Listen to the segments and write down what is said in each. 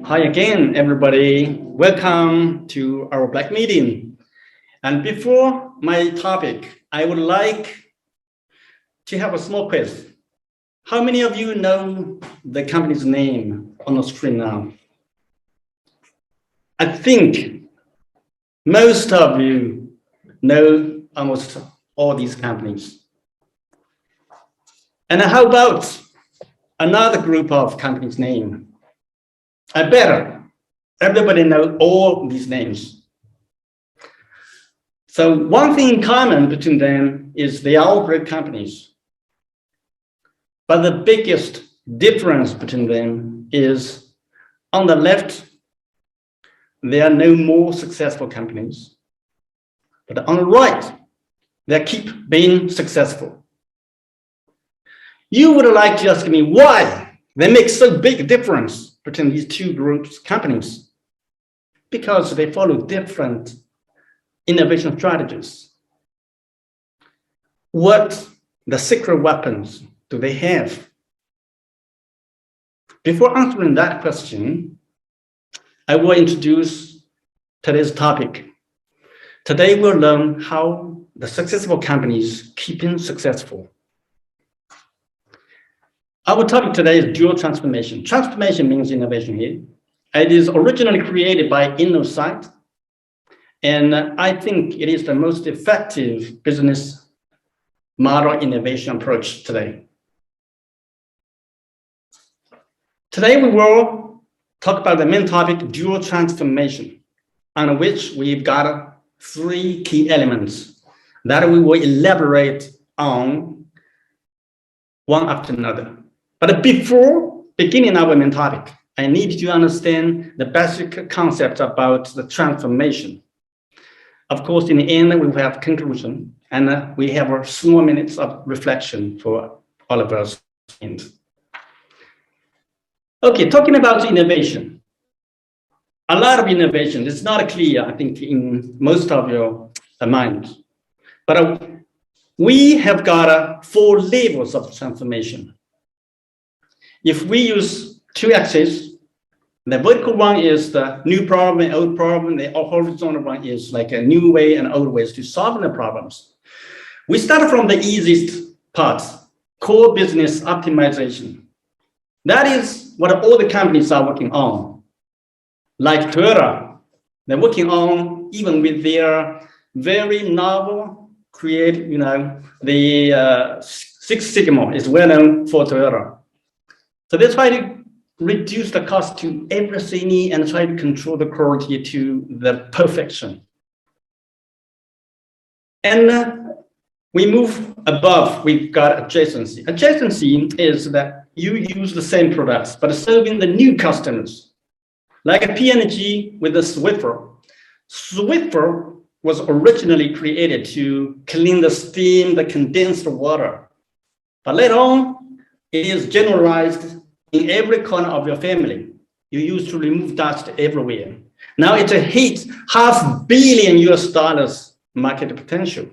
Hi again, everybody. Welcome to our Black meeting. And before my topic, I would like to have a small quiz. How many of you know the company's name on the screen now? I think most of you know almost all these companies. And how about another group of companies' name? I bet everybody knows all these names. So one thing in common between them is they are all great companies. But the biggest difference between them is on the left, they are no more successful companies. But on the right, they keep being successful. You would like to ask me why they make so big a difference between these two groups companies, because they follow different innovation strategies. What the secret weapons do they have? Before answering that question, I will introduce today's topic. Today we'll learn how the successful companies keeping successful. Our topic today is dual transformation. Transformation means innovation here. It is originally created by InnoSight, and I think it is the most effective business model innovation approach today. Today we will talk about the main topic, dual transformation, on which we've got 3 key elements that we will elaborate on one after another. But before beginning our main topic, I need to understand the basic concept about the transformation. Of course, in the end, we will have conclusion, and we have a small minutes of reflection for all of us. Okay, talking about innovation. A lot of innovation is not clear, I think, in most of your minds. But we have got 4 levels of transformation. If we use 2 axes, the vertical one is the new problem and old problem. The horizontal one is like a new way and old ways to solve the problems. We start from the easiest part, core business optimization. That is what all the companies are working on. Like Toyota, they're working on, even with their very novel create, the Six Sigma is well known for Toyota. So they try to reduce the cost to everything and try to control the quality to the perfection. And we move above, we've got adjacency. Adjacency is that you use the same products, but serving the new customers. Like a P&G with the Swiffer. Swiffer was originally created to clean the steam, the condensed water. But later on, it is generalized in every corner of your family. You used to remove dust everywhere. Now it's a hit, $500 billion US market potential.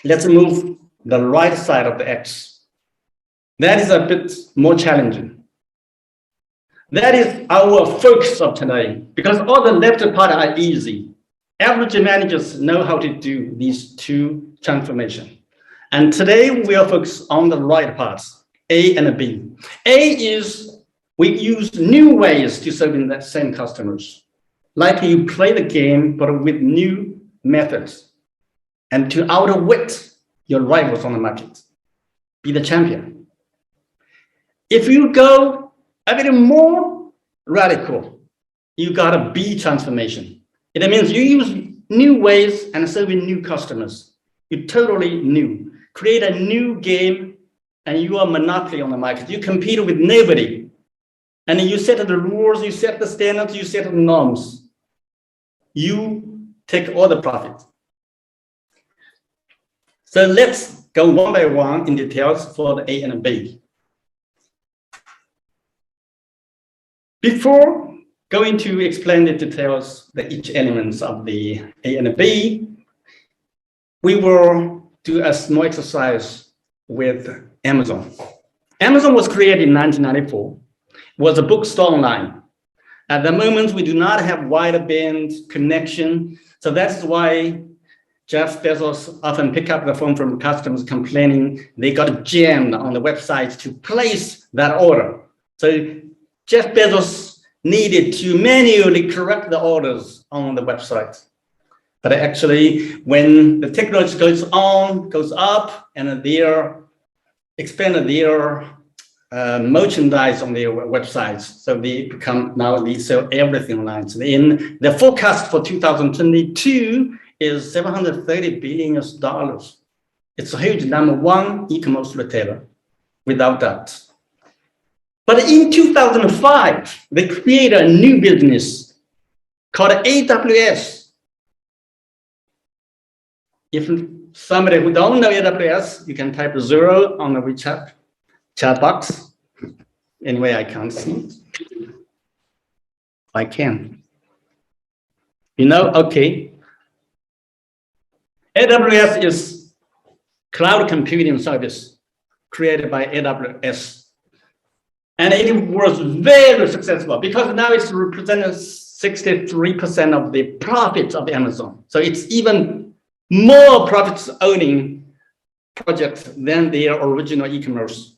Let's move the right side of the X. That is a bit more challenging. That is our focus of today, because all the left part are easy. Average managers know how to do these 2 transformations. And today we are focused on the right parts, A and B. A is we use new ways to serving that same customers. Like you play the game, but with new methods. And to outwit your rivals on the market. Be the champion. If you go a bit more radical, you got a B transformation. It means you use new ways and serving new customers. You totally new. Create a new game and you are monopoly on the market. You compete with nobody. And you set the rules, you set the standards, you set the norms. You take all the profit. So let's go one by one in details for the A and B. Before going to explain the details, each elements of the A and B, we will do a small exercise with Amazon. Amazon was created in 1994, was a bookstore online. At the moment, we do not have wideband connection. So that's why Jeff Bezos often pick up the phone from customers complaining they got jammed on the website to place that order. So Jeff Bezos needed to manually correct the orders on the website. But actually, when the technology goes up, and they're expanded their merchandise on their websites, so they sell everything online. So in the forecast for 2022 is $730 billion. It's a huge #1 e-commerce retailer, without doubt. But in 2005, they created a new business called AWS. If somebody who don't know AWS, you can type 0 on the WeChat chat box. Anyway, I can't see it. I can. You know, okay. AWS is cloud computing service created by AWS. And it was very successful because now it's representing 63% of the profits of Amazon. So it's even more profits owning projects than their original e-commerce.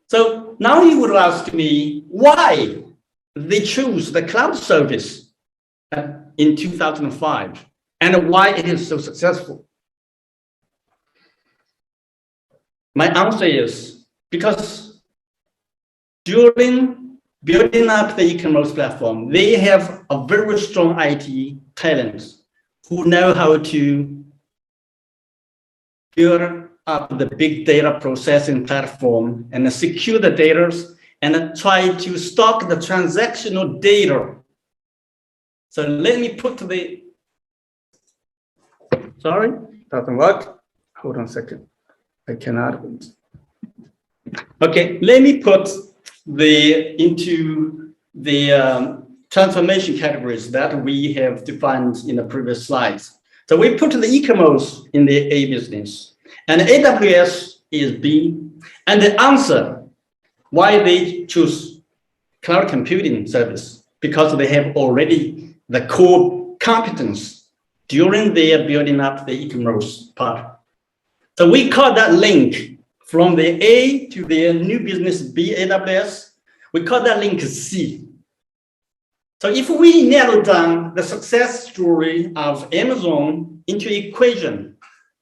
So now you would ask me why they choose the cloud service in 2005 and why it is so successful. My answer is because during building up the e-commerce platform, they have a very strong IT talent who know how to build up the big data processing platform and secure the data and try to stock the transactional data. So let me put sorry, doesn't work. Hold on a second. I cannot. Okay, let me put into the transformation categories that we have defined in the previous slides. So we put the e-commerce in the A business and AWS is B. And the answer why they choose cloud computing service, because they have already the core competence during their building up the e-commerce part. So we call that link from the A to the new business B, AWS, we call that link C. So if we narrow down the success story of Amazon into equation,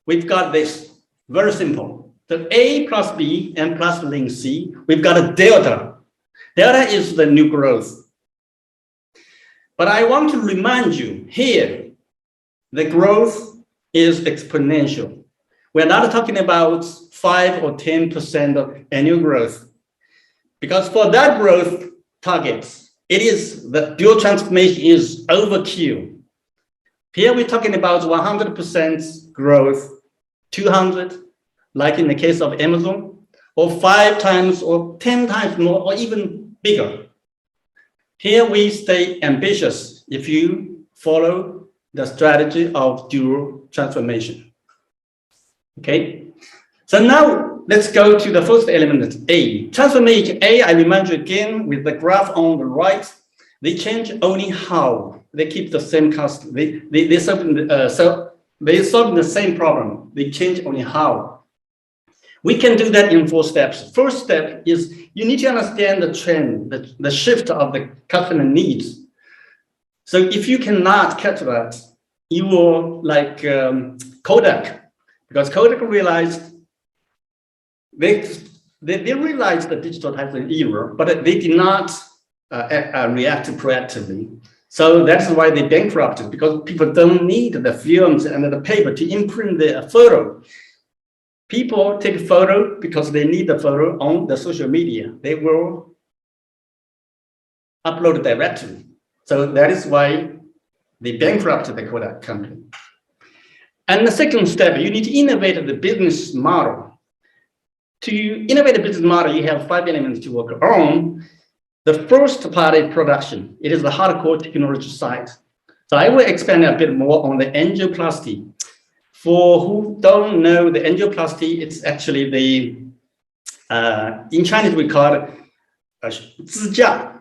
we've got this very simple. So A plus B and plus link C, we've got a delta. Delta is the new growth. But I want to remind you here, the growth is exponential. We're not talking about 5 or 10% of annual growth. Because for that growth targets, it is the dual transformation is overkill. Here we're talking about 100% growth, 200, like in the case of Amazon, or 5 times or 10 times more, or even bigger. Here we stay ambitious if you follow the strategy of dual transformation. Okay, so now let's go to the first element, A. Transformation A, I remind you again with the graph on the right, they change only how. They keep the same cost. They solve the same problem. They change only how. We can do that in 4 steps. First step is you need to understand the trend, the shift of the customer needs. So if you cannot catch that, you will like Kodak, because Kodak realized they realized that digital has an era, but they did not react proactively. So that's why they bankrupted, because people don't need the films and the paper to imprint the photo. People take a photo because they need the photo on the social media. They will upload directly. So that is why they bankrupted the Kodak company. And the second step, you need to innovate the business model. To innovate the business model, you have 5 elements to work on. The first part is production. It is the hardcore technology side. So I will expand a bit more on the angioplasty. For who don't know the angioplasty, it's actually the, in Chinese we call it 支架。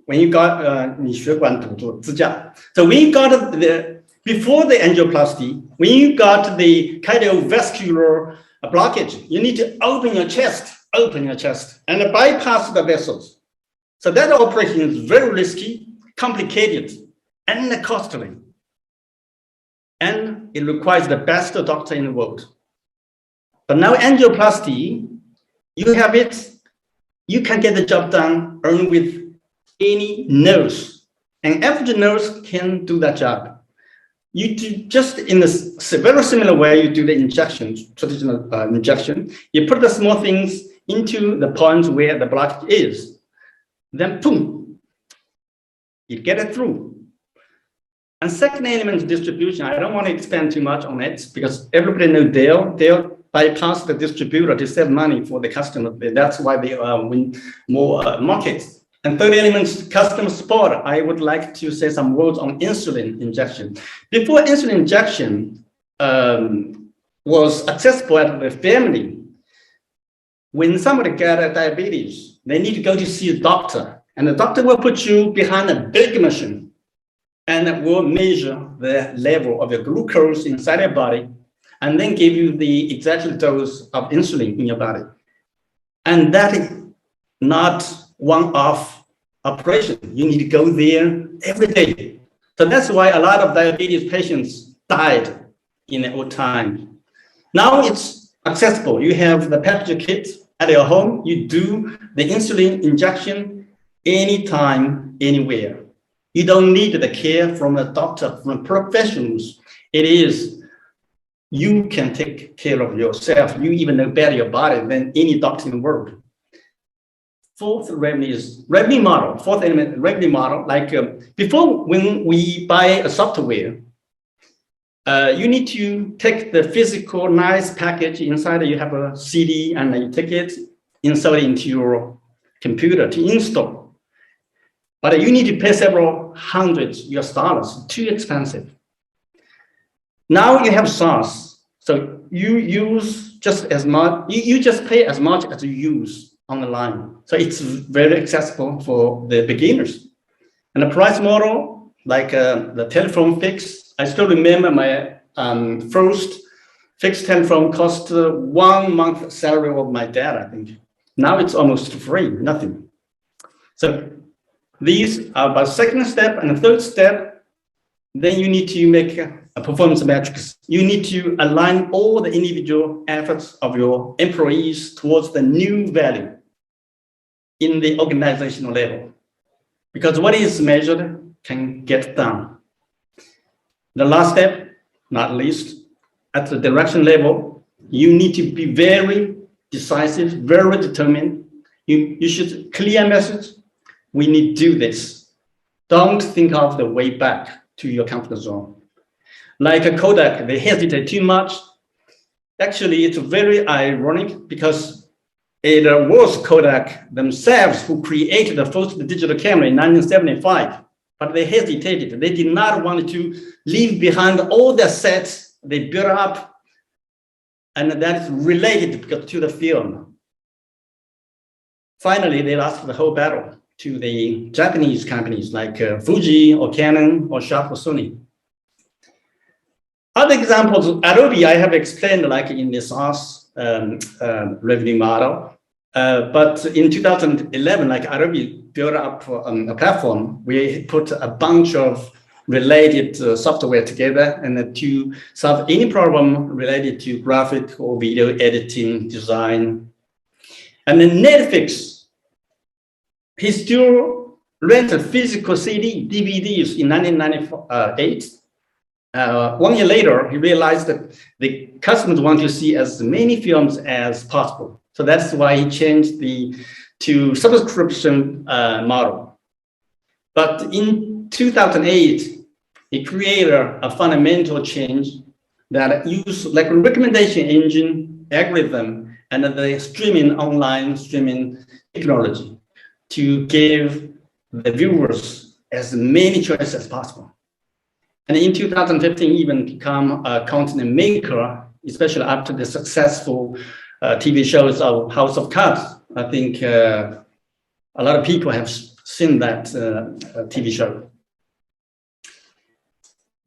When you got 你血管堵住支架。So when you got before the angioplasty, when you got the cardiovascular blockage, you need to open your chest, and bypass the vessels. So that operation is very risky, complicated, and costly. And it requires the best doctor in the world. But now angioplasty, you have it, you can get the job done only with any nurse. And every nurse can do that job. You do just in a very similar way, you do the injection, traditional injection. You put the small things into the point where the blockage is. Then boom, you get it through. And second element, distribution. I don't want to expand too much on it because everybody knows they'll bypass the distributor to save money for the customer. That's why they win more markets. And third element, customer support. I would like to say some words on insulin injection. Before insulin injection was accessible at the family, when somebody got diabetes, they need to go to see a doctor, and the doctor will put you behind a big machine, and it will measure the level of your glucose inside your body, and then give you the exact dose of insulin in your body. And that is not one-off operation. You need to go there every day. So that's why a lot of diabetes patients died in the old time. Now it's accessible. You have the package kit at your home. You do the insulin injection anytime, anywhere. You don't need the care from a doctor, from professionals. It is, you can take care of yourself. You even know better your body than any doctor in the world. Fourth revenue is revenue model. Fourth element, revenue model. Like before, when we buy a software, you need to take the physical nice package inside. You have a CD, and you take it, insert it into your computer to install. But you need to pay several hundred US$. Too expensive. Now you have SaaS, so you use just as much. You just pay as much as you use on the line. So it's very accessible for the beginners. And the price model, like the telephone fix, I still remember my first fixed telephone cost 1 month salary of my dad, I think. Now it's almost free, nothing. So these are about second step, and the third step, then you need to make a performance metrics. You need to align all the individual efforts of your employees towards the new value in the organizational level, because what is measured can get done. The last step, not least, at the direction level, you need to be very decisive, very determined. You should clear message. We need to do this. Don't think of the way back to your comfort zone. Like a Kodak, they hesitate too much. Actually, it's very ironic because it was Kodak themselves who created the first digital camera in 1975, but they hesitated. They did not want to leave behind all the sets they built up, and that's related to the film. Finally, they lost the whole battle to the Japanese companies like Fuji or Canon or Sharp or Sony. Other examples, Adobe, I have explained like in the SaaS revenue model. But in 2011, like Adobe built up a platform. We put a bunch of related software together and to solve any problem related to graphic or video editing, design. And then Netflix, he still rented physical CD, DVDs in 1998. 1 year later, he realized that the customers want to see as many films as possible. So that's why he changed to subscription model. But in 2008, he created a fundamental change that used like a recommendation engine, algorithm, and the online streaming technology to give the viewers as many choices as possible. And in 2015, even become a content maker, especially after the successful TV shows of House of Cards. I think A lot of people have seen that TV show.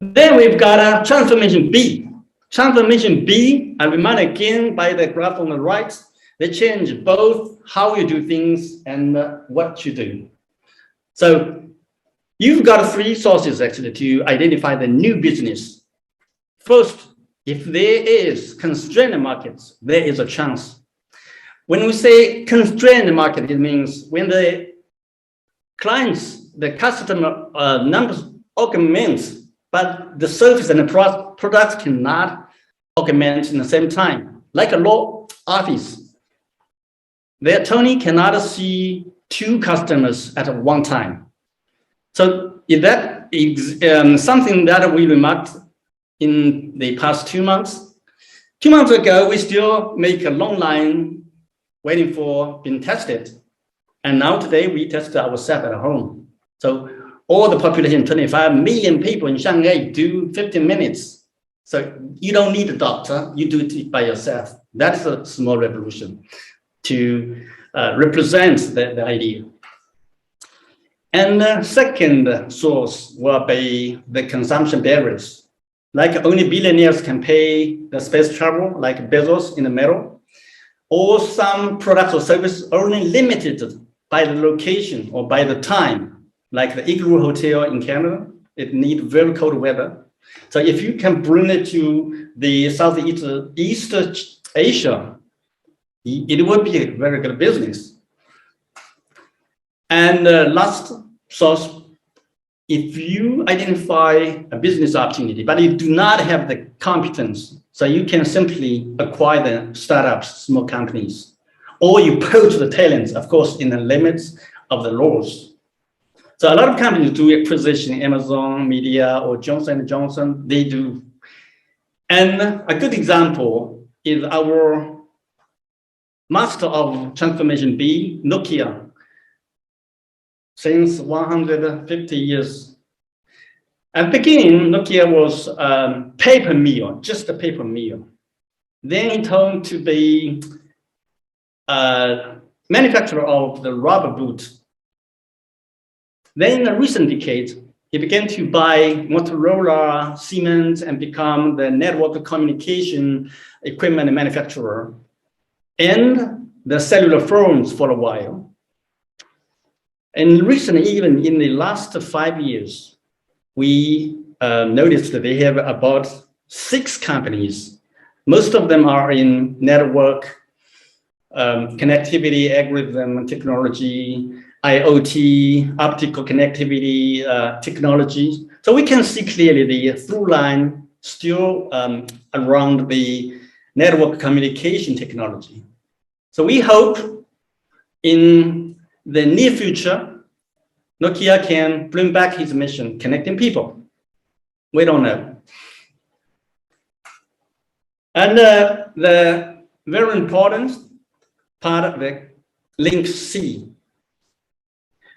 Then we've got transformation B. Transformation B, I remind again by the graph on the right, they change both how you do things and what you do. So you've got three sources actually to identify the new business. First, if there is constrained markets, there is a chance. When we say constrained market, it means when the clients, the customer numbers augments, but the service and the products cannot augment in the same time. Like a law office, the attorney cannot see two customers at one time. So if that is something that we remarked in the past 2 months. 2 months ago, we still make a long line waiting for being tested. And now today we test ourselves at home. So all the population, 25 million people in Shanghai do 15 minutes. So you don't need a doctor, you do it by yourself. That's a small revolution to represent the idea. And the second source will be the consumption barriers. Like only billionaires can pay the space travel, like Bezos in the middle, or some products or services only limited by the location or by the time. Like the Igloo Hotel in Canada, it needs very cold weather. So if you can bring it to the Southeast Asia, it would be a very good business. And last source, if you identify a business opportunity, but you do not have the competence, so you can simply acquire the startups, small companies, or you poach the talents, of course, in the limits of the laws. So a lot of companies do acquisition, Amazon, Media, or Johnson & Johnson, they do. And a good example is our master of transformation B, Nokia. Since 150 years. At the beginning, Nokia was paper mill, just a paper mill. Then it turned to be manufacturer of the rubber boot. Then in the recent decade, he began to buy Motorola, Siemens, and become the network communication equipment manufacturer and the cellular phones for a while. And recently, even in the last 5 years, we noticed that they have about 6 companies. Most of them are in network, connectivity, algorithm, technology, IoT, optical connectivity technology. So we can see clearly the through line still around the network communication technology. So we hope in the near future, Nokia can bring back his mission, connecting people. We don't know. And the very important part of the Link C.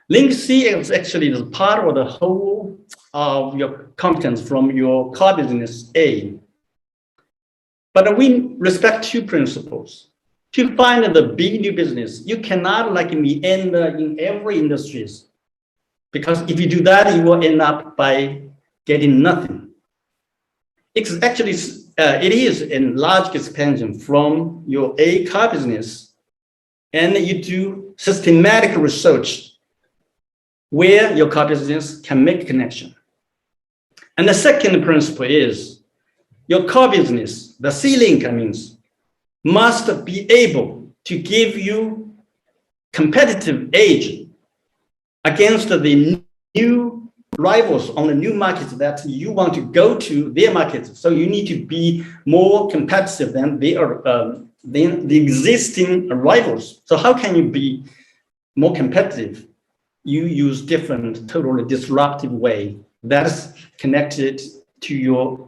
Link C is actually the part of the whole of your competence from your core business A. But we respect 2 principles. To find the big new business, you cannot, like me, end in every industry. Because if you do that, you will end up by getting nothing. It's actually, it is a large expansion from your A car business, and you do systematic research where your car business can make a connection. And the second principle is your core business, the C-Link, must be able to give you competitive edge against the new rivals on the new markets that you want to go to their markets. So you need to be more competitive than the existing rivals. So how can you be more competitive? You use different, totally disruptive way that's connected to your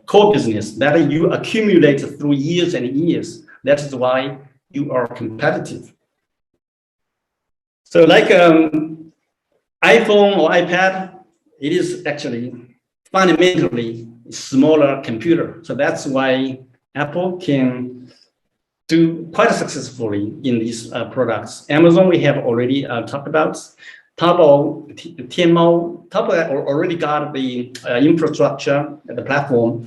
core business that you accumulate through years and years. That is why you are competitive. So like iPhone or iPad, it is actually fundamentally a smaller computer. So that's why Apple can do quite successfully in these products. Amazon, we have already talked about. Taobao, Tmall, Taobao already got the infrastructure, the platform.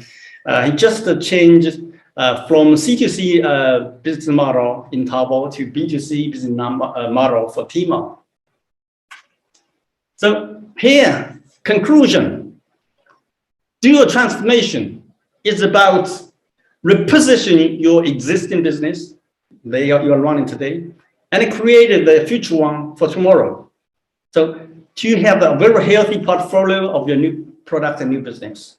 He just changed from C2C business model in Taobao to B2C business model for Tmall. So here, conclusion, dual transformation is about repositioning your existing business that you are running today and create the future one for tomorrow. So to have a very healthy portfolio of your new product and new business.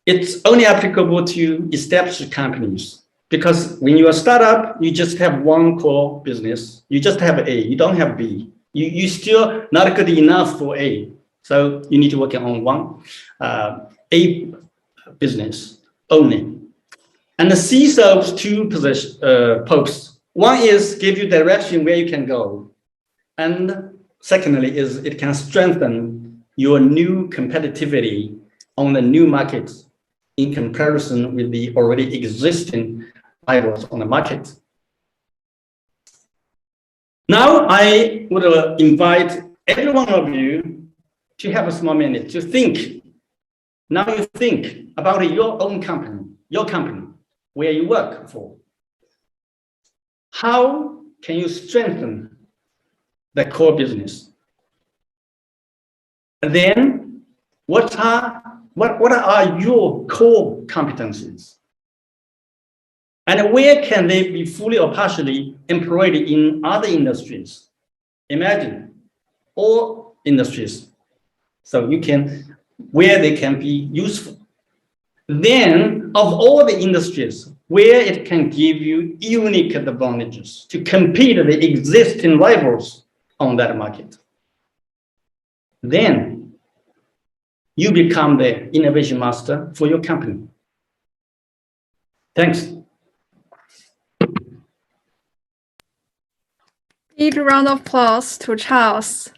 It's only applicable to established companies because when you're a startup, you just have one core business. You just have A, you don't have B. You still not good enough for A. So you need to work on one A business only. And the C serves two purposes. One is give you direction where you can go. And secondly is it can strengthen your new competitivity on the new markets in comparison with the already existing rivals on the market. Now I would invite every one of you to have a small minute to think. Now you think about your own company, your company, where you work for. How can you strengthen the core business? And then what are your core competencies? And where can they be fully or partially employed in other industries? Imagine all industries. So you can, where they can be useful. Then of all the industries, where it can give you unique advantages to compete with the existing rivals on that market. Then you become the innovation master for your company. Thanks. Big round of applause to Charles.